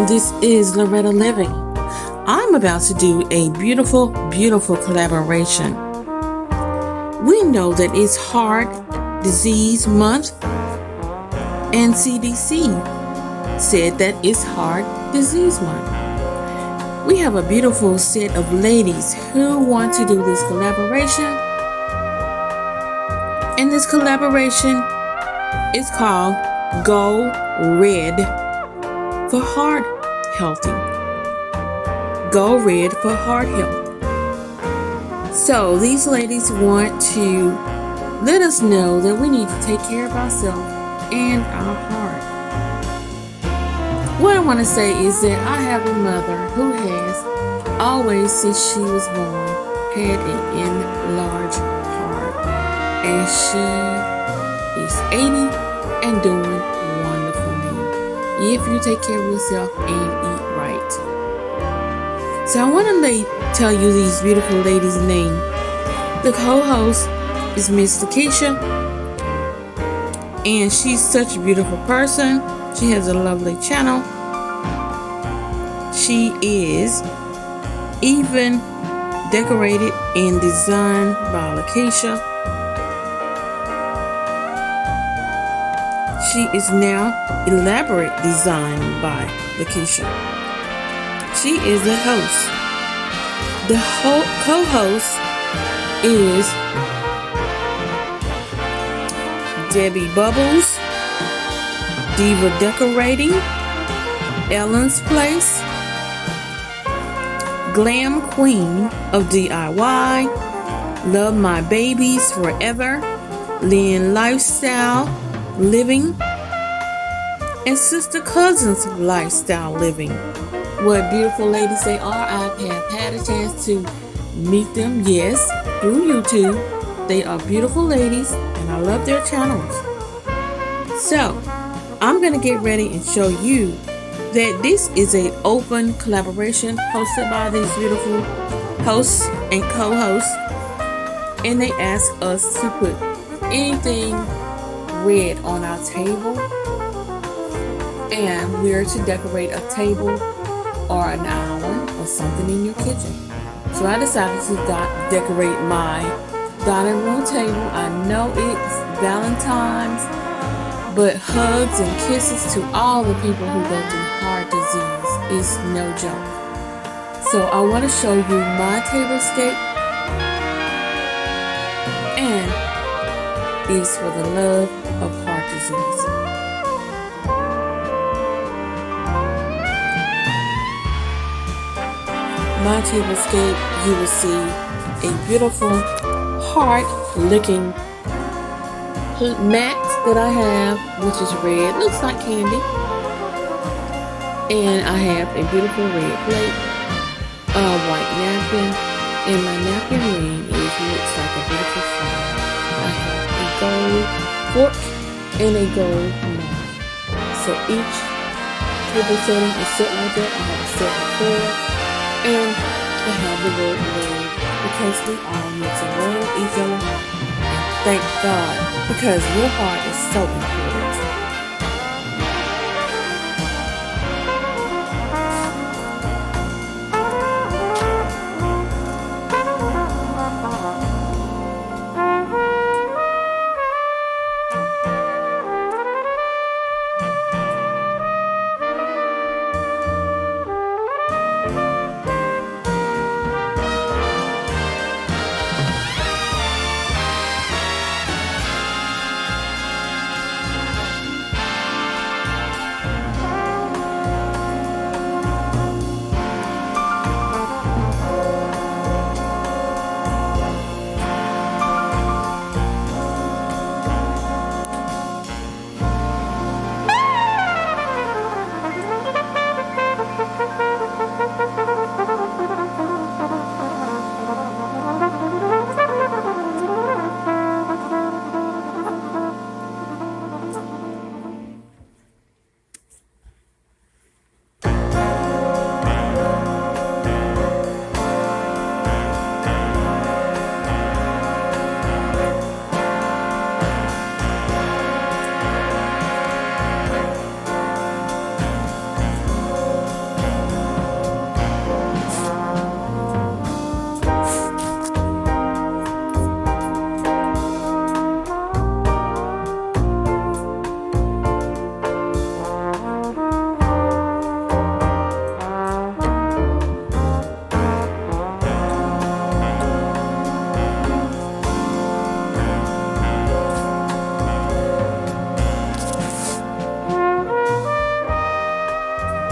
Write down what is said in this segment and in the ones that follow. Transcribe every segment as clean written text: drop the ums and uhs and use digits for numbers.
this is Loretta Living. I'm about to do a beautiful, beautiful collaboration. We know that it's Heart Disease Month, and CDC said that it's Heart Disease Month. We have a beautiful set of ladies who want to do this collaboration, and this collaboration is called Go Red for Heart Healthy. Go Red for Heart Health. So these ladies want to let us know that we need to take care of ourselves and our heart. What I want to say is that I have a mother who has always, since she was born, had an enlarged heart, and she is 80 and doing wonderful now, if you take care of yourself and eat right. So I want to tell you these beautiful ladies' names. The co-host is Miss Lakeisha, and she's such a beautiful person. She has a lovely channel. She is even decorated and designed by Lakeisha. She is now elaborate designed by Lakeisha. She is the host. The co-host is Debby Bubbles, Diva Decorating, Ellen's Place, Glam Queen of DIY, Lovemybabiesforever, Lynn Lifestyle Living, and Sister Cousins Lifestyle Living. What beautiful ladies they are. I have had a chance to meet them, yes, through YouTube. They are beautiful ladies, and I love their channels. So, I'm going to get ready and show you that this is an open collaboration hosted by these beautiful hosts and co-hosts. And they ask us to put anything red on our table. And we're to decorate a table or an island or something in your kitchen. So I decided to decorate my dining room table. I know it's Valentine's, but hugs and kisses to all the people who go through heart disease is no joke. So I want to show you my tablescape, and it's for the love of heart disease. My tablescape, you will see a beautiful heart-looking mat that I have, which is red, looks like candy. And I have a beautiful red plate, a white napkin, and my napkin ring looks like a beautiful flower. I have a gold fork and a gold knife. So each table setting is set like that. I have a set before. And I have the word red because we all need to love each other. And thank God, because your heart is so important.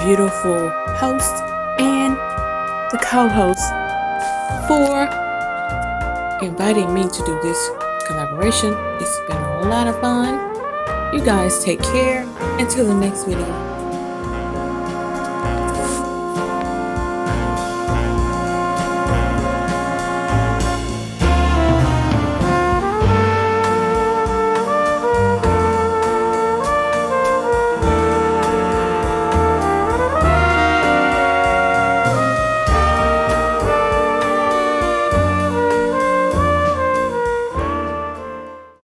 beautiful host and the co-host for inviting me to do this collaboration. It's been a lot of fun. You guys take care. Until the next video.